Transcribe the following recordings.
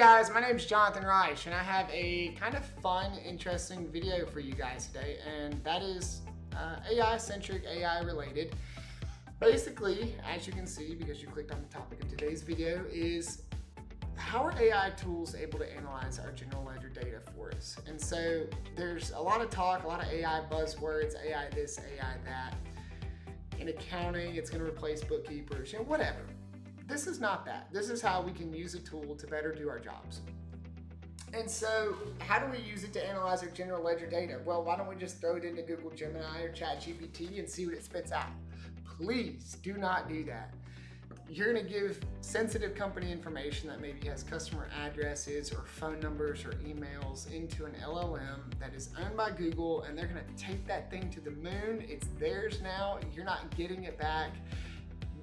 guys, my name is Jonathan Reich, and I have a kind of fun, interesting video for you guys today, and that is AI-centric, AI-related. Basically, as you can see, because you clicked on the topic of today's video, is how are AI tools able to analyze our general ledger data for us? And so there's a lot of talk, a lot of AI buzzwords, AI this, AI that. In accounting, it's going to replace bookkeepers, whatever. This is not that. This is how we can use a tool to better do our jobs. And so how do we use it to analyze our general ledger data? Well, why don't we just throw it into Google Gemini or ChatGPT and see what it spits out? Please do not do that. You're going to give sensitive company information that maybe has customer addresses or phone numbers or emails into an LLM that is owned by Google, and they're going to take that thing to the moon. It's theirs now. You're not getting it back.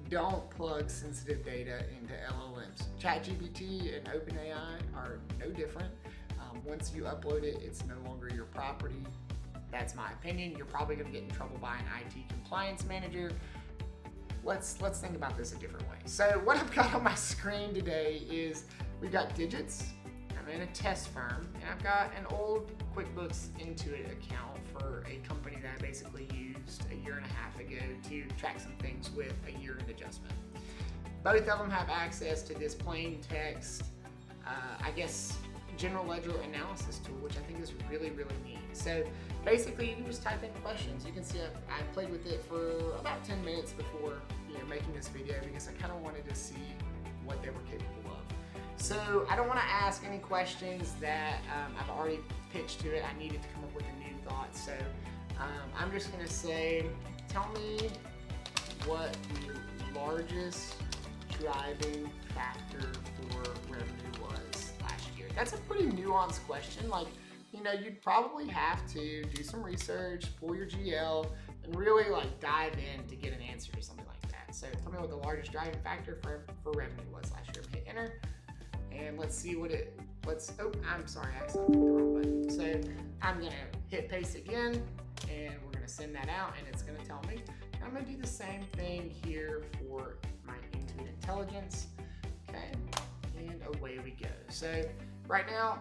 Don't plug sensitive data into LLMs. ChatGPT and OpenAI are no different. Once you upload it, it's no longer your property. That's my opinion. You're probably going to get in trouble by an IT compliance manager. Let's think about this a different way. So what I've got on my screen today is we've got digits. I'm in a test firm, and I've got an old QuickBooks Intuit account for a company that I basically used a year and a half ago to track some things with a year-end adjustment. Both of them have access to this plain text, general ledger analysis tool, which I think is really, really neat. So basically, you can just type in questions. You can see I played with it for about 10 minutes before making this video because I kind of wanted to see what they were capable of. So I don't want to ask any questions that I've already pitched to it. I needed to come up with a new thought. So I'm just going to say, tell me what the largest driving factor for revenue was last year. That's a pretty nuanced question. You'd probably have to do some research, pull your GL, and really dive in to get an answer to something like that. So tell me what the largest driving factor for revenue was last year. Hit enter. And let's see what I'm sorry, I accidentally hit the wrong button. So I'm gonna hit paste again, and we're gonna send that out, and it's gonna tell me. And I'm gonna do the same thing here for my Intuit Intelligence. Okay, and away we go. So right now,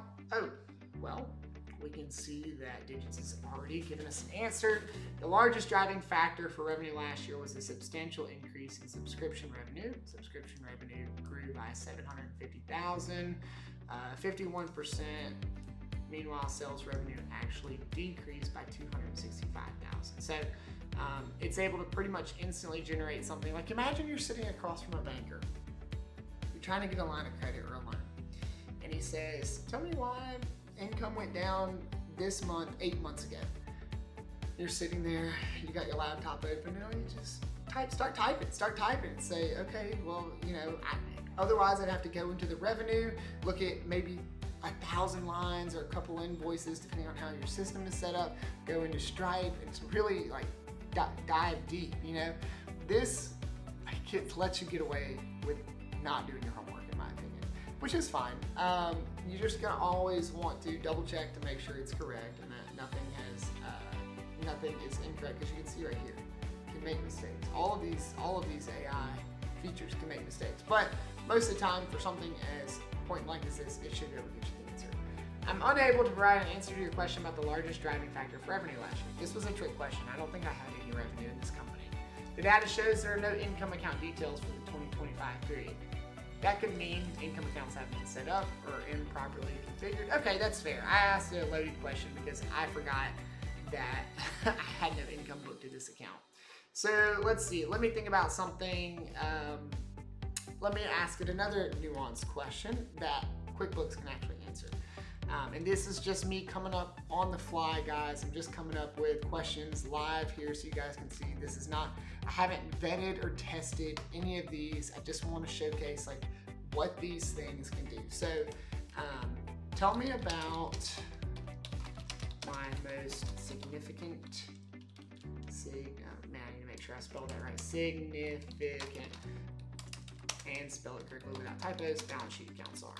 we can see that Digits has already given us an answer. The largest driving factor for revenue last year was a substantial increase in subscription revenue. Subscription revenue grew by $750,000, 51%. Meanwhile, sales revenue actually decreased by $265,000. So it's able to pretty much instantly generate something. Like imagine you're sitting across from a banker. You're trying to get a line of credit or a loan. And he says, tell me why income went down this month 8 months ago. You're sitting there, you got your laptop open, you just start typing. Say, okay, well, otherwise I'd have to go into the revenue, look at maybe 1,000 lines or a couple invoices depending on how your system is set up, go into Stripe, and it's really dive deep. This lets you get away with not doing your homework, in my opinion, which is fine. You're just gonna always want to double check to make sure it's correct and that nothing is incorrect, because you can see right here, you can make mistakes. All of these AI features can make mistakes, but most of the time for something as point blank as this, it should be able to get you the answer. I'm unable to provide an answer to your question about the largest driving factor for revenue last year. This was a trick question. I don't think I had any revenue in this company. The data shows there are no income account details for the 2025 period. That could mean income accounts haven't been set up or improperly configured. Okay, that's fair. I asked a loaded question because I forgot that I had no income booked to this account. So let's see. Let me think about something. Let me ask it another nuanced question that QuickBooks can actually answer. And this is just me coming up on the fly, guys. I'm just coming up with questions live here so you guys can see. This is not, I haven't vetted or tested any of these. I just want to showcase what these things can do. So tell me about my most significant, I need to make sure I spelled that right, significant, and spell it correctly without typos, balance sheet accounts are.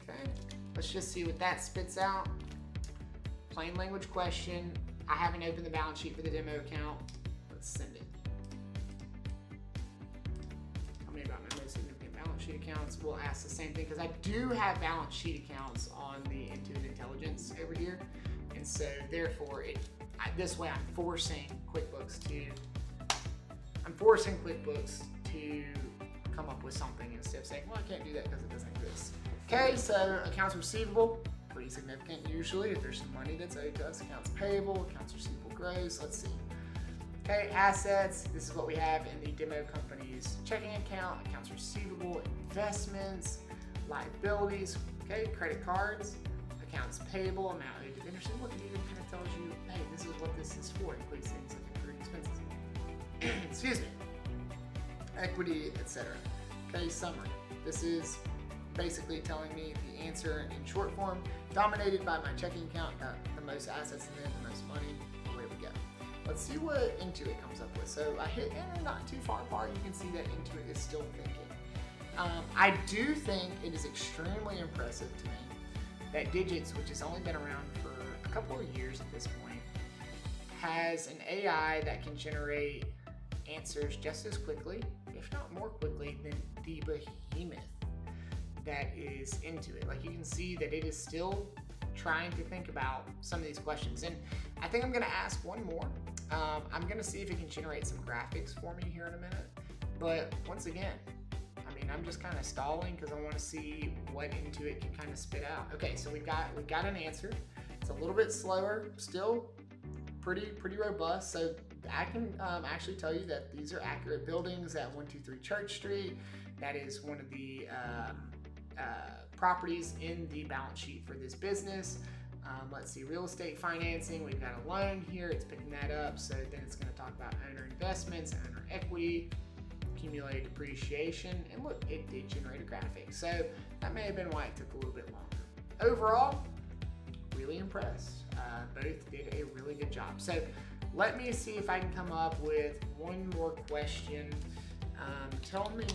Okay, let's just see what that spits out. Plain language question. I haven't opened the balance sheet for the demo account. Let's send it. sheet accounts will ask the same thing, because I do have balance sheet accounts on the Intuit Intelligence over here. And so therefore, this way I'm forcing QuickBooks to come up with something instead of saying, well, I can't do that because it doesn't exist. Okay, so accounts receivable, pretty significant usually if there's some money that's owed to us. Accounts payable, accounts receivable gross, let's see. Okay, assets, this is what we have in the demo company's checking account, accounts receivable, investments, liabilities, okay, credit cards, accounts payable, amount owed to vendors. Look, it even kind of tells you, hey, this is what this is for. It includes things like accrued expenses. Excuse me. Equity, etc. Okay, summary. This is basically telling me the answer in short form, dominated by my checking account, got the most assets in it, the most money, away we go. Let's see what Intuit comes up with. So I hit enter, not too far apart. You can see that Intuit is still thinking. I do think it is extremely impressive to me that Digits, which has only been around for a couple of years at this point, has an AI that can generate answers just as quickly, if not more quickly, than the behemoth that is Intuit. Like, you can see that it is still trying to think about some of these questions. And I think I'm going to ask one more. I'm going to see if it can generate some graphics for me here in a minute. But once again, I mean, I'm just kind of stalling because I want to see what Intuit can kind of spit out. Okay, so we've got an answer. It's a little bit slower, still pretty robust. So I can actually tell you that these are accurate buildings at 123 Church Street. That is one of the properties in the balance sheet for this business. Let's see, real estate financing. We've got a loan here. It's picking that up. So then it's going to talk about owner investments, owner equity, accumulated depreciation. And look, it did generate a graphic. So that may have been why it took a little bit longer. Overall, really impressed. Both did a really good job. So let me see if I can come up with one more question. Tell me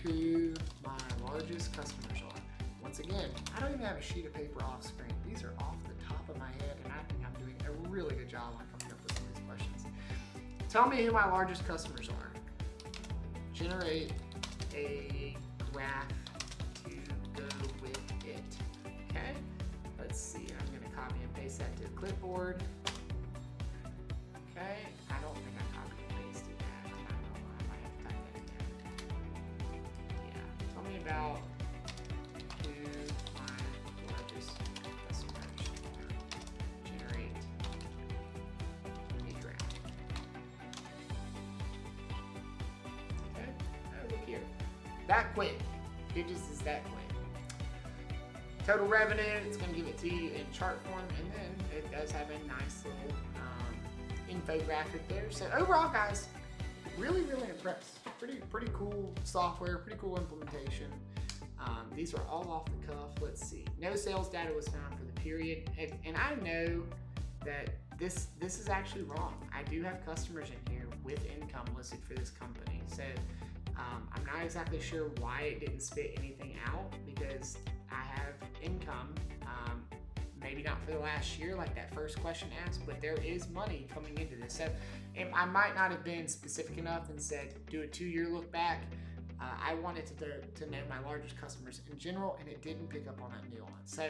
who my largest customers are. Once again, I don't even have a sheet of paper off screen. These are off the top of my head, and I think I'm doing a really good job on coming up with some of these questions. Tell me who my largest customers are. Generate a graph to go with it. Okay, let's see. I'm going to copy and paste that to a clipboard. Okay, I don't think I copied and pasted that. I'm not gonna lie, I might have to type that again. Yeah, tell me about who my largest customers are. Generate a graph. Okay, oh, look here. That quick. Digits is that quick. Total revenue, it's going to give it to you in chart form, and then it does have a nice little infographic there. So overall, guys, really impressed. Pretty cool software, pretty cool implementation. These are all off the cuff. Let's see. No sales data was found for the period, and I know that this is actually wrong. I do have customers in here with income listed for this company, so I'm not exactly sure why it didn't spit anything out, because I have income, maybe not for the last year like that first question asked, but there is money coming into this. So I might not have been specific enough and said do a 2-year look back. I wanted to know my largest customers in general, and it didn't pick up on that nuance. So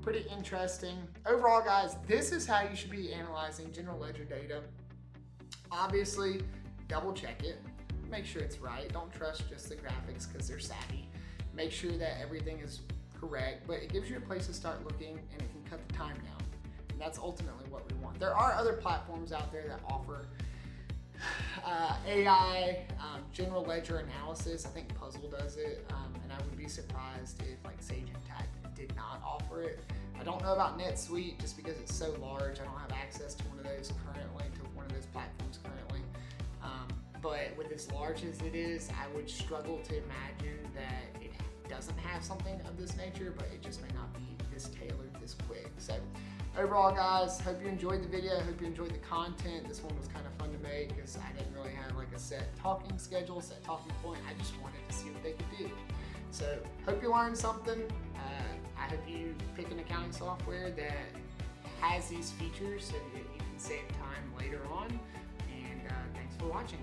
pretty interesting. Overall, guys, this is how you should be analyzing general ledger data. Obviously, double check it. Make sure it's right. Don't trust just the graphics because they're savvy. Make sure that everything is correct, but it gives you a place to start looking, and it can cut the time down. And that's ultimately what we want. There are other platforms out there that offer AI, general ledger analysis. I think Puzzle does it, and I would be surprised if like Sage Intacct did not offer it. I don't know about NetSuite just because it's so large. I don't have access to one of those currently, to one of those platforms currently. But with as large as it is, I would struggle to imagine that it doesn't have something of this nature, but it just may not be this tailored this quick. So overall, guys, hope you enjoyed the video. Hope you enjoyed the content. This one was kind of fun to make because I didn't really have like a set talking schedule, set talking point. I just wanted to see what they could do. So hope you learned something. I hope you pick an accounting software that has these features so that you can save time later on. And thanks for watching.